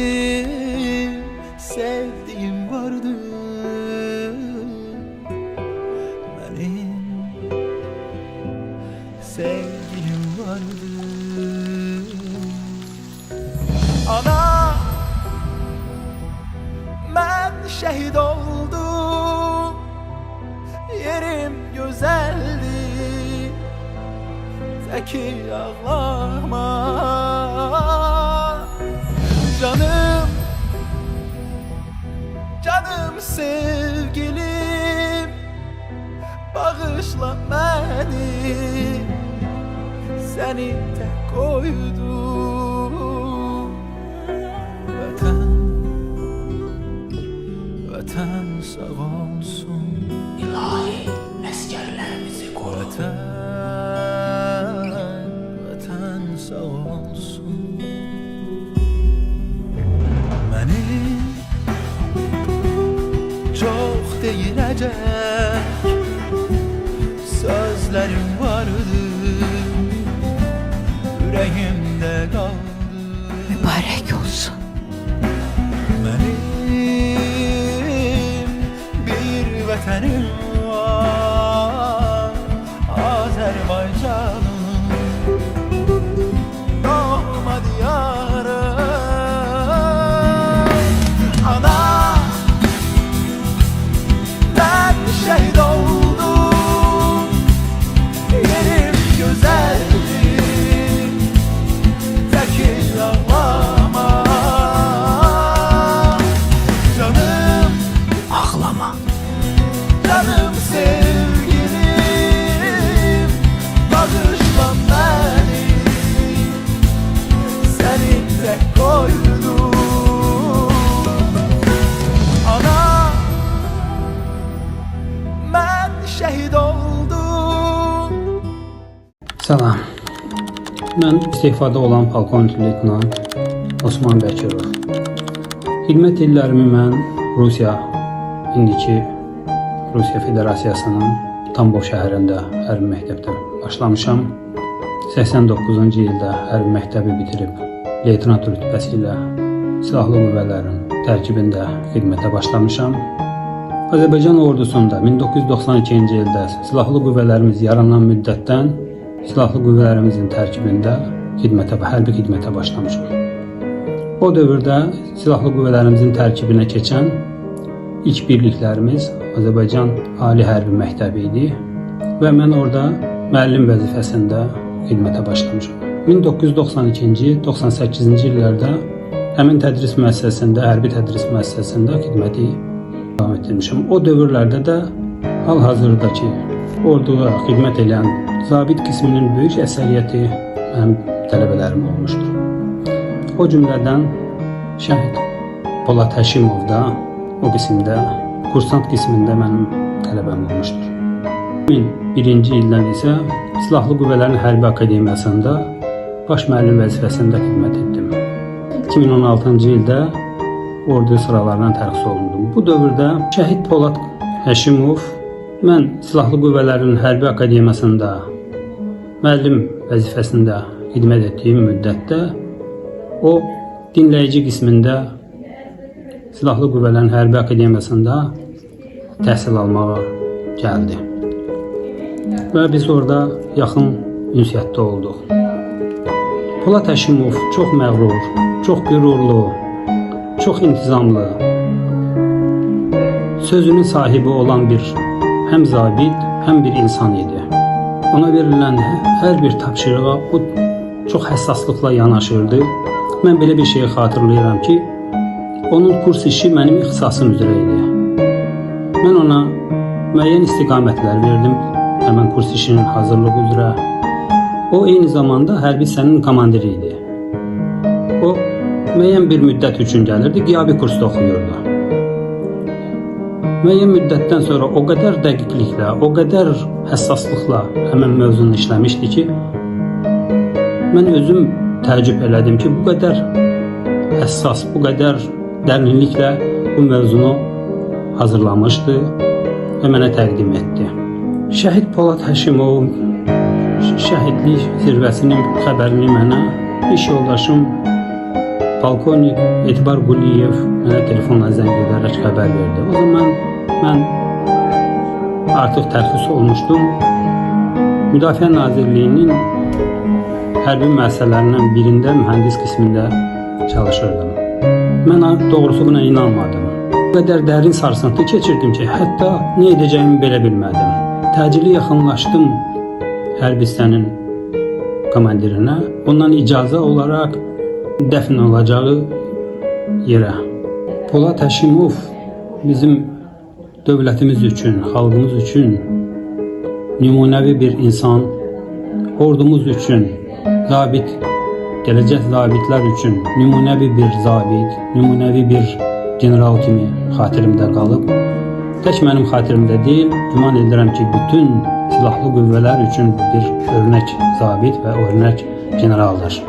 Benim sevdiğim vardı, benim sevgilim vardı. Ana, ben şehit oldum, yerim güzeldi, teki ağlama. Canım, canım sevgilim, bağışla beni, seni tek koydum. Vatan, vatan sağ olsun. İlahi eskerlerimizi koru. Vatan, vatan sağ olsun. Benim çok değilecek sözlerim vardı, yüreğimde kaldı. Mübarek olsun. Benim bir vatanım var, Azerbaycanım, doğma diyarım. Ana, ben şehit oldum, yerim güzeldi, tekil ağlama. Canım, Ağlama. canım sevgilim, bağışla beni, seni tek koydum. Ana, ben şehit oldum. Salam. Mən istefada olan polkovnik leytenant Osman Bəkirov. Xidmət illərimi mən indiki Rusiya Federasiyasının Tambov şəhərində hərbi məktəbdə başlamışam. 89-cu ildə hərbi məktəbi bitirib leytenant rütbəsi ilə silahlı qüvvələrin tərkibində xidmətə başlamışam. Azərbaycan ordusunda 1992-ci ildə silahlı qüvvələrimiz yaranan müddətdən silahlı qüvvələrimizin tərkibində hərbi xidmətə başlamışam. O dövrdə silahlı qüvvələrimizin tərkibinə keçən ilk birliklərimiz Azərbaycan Ali Hərbi Məktəbi idi və mən orada müəllim vəzifəsində xidmətə başlamışam. 1992-98-ci illərdə həmin tədris müəssisəsində, hərbi tədris müəssisəsində xidməti davam etdirmişəm. O dövrlərdə də hal-hazırdakı orduda xidmət edən zabit qisminin böyük əksəriyyəti mənim tələbələrim olmuşdur. O cümlədən şəhid Polad Həşimov da o qismdə, kursant qismində mənim tələbəm olmuşdur. 2001-ci ildən isə Silahlı Qüvvələrin Hərbi Akademiyasında baş müəllim vəzifəsində xidmət etdim. 2016-cı ildə ordu sıralarından tərxis olundum. Bu dövrdə şəhid Polad Həşimov mən Silahlı Qüvvələrin Hərbi Akademiyasında müəllim vəzifəsində xidmət etdiyim müddətdə o dinləyici qismində Silahlı Qüvvələrin Hərbi Akademiyasında təhsil almağa gəldi. Və biz orada yaxın ünsiyyətdə olduq. Polad Həşimov çox məğrur, çox qürurlu, çox intizamlı, sözünün sahibi olan bir həm zabit, həm bir insan idi. Ona verilən hər bir tapşırığa o çox həssaslıqla yanaşırdı. Mən belə bir şeyi xatırlayıram ki, onun kurs işi mənim ixtisasım üzrə idi. Mən ona müəyyən istiqamətlər verdim həmən kurs işinin hazırlığı üzrə. O eyni zamanda hərbi hissənin komandiri idi. O müəyyən bir müddət üçün gəlirdi, qiyabi kursda oxuyurdu. Müəyyən müddətdən sonra o qədər dəqiqliklə, o qədər həssaslıqla həmən mövzunu işləmişdi ki, mən özüm təəccüb elədim ki, bu qədər həssas, bu qədər dərinliklə bu mövzunu hazırlamışdı və mənə təqdim etdi. Şəhid Polad Həşimov şəhidlik zirvəsinin xəbərini mənə iş yoldaşım Polkovnik Etibar Quliyev mənə telefonla zəng edərək xəbər verdi. O zaman mən artıq tərxis olmuşdum. Müdafiə Nazirliyinin hərbi müəssisələrindən birində mühəndis qismində çalışırdım. Mən doğrusu buna inanmadım. O qədər dərin sarsıntı keçirdim ki, hətta nə edəcəyimi belə bilmədim. Təcili yaxınlaşdım hərbi hissənin komandirinə. Ondan icazə olaraq dəfn olacağı yerə. Polad Həşimov bizim dövlətimiz üçün, xalqımız üçün nümunəvi bir insan, ordumuz üçün, zabit, gələcək zabitlər üçün nümunəvi bir zabit, nümunəvi bir general kimi xatirimdə qalıb. Tək mənim xatirimdə deyil, güman edirəm ki, bütün silahlı qüvvələr üçün bir örnək zabit və örnək generaldır.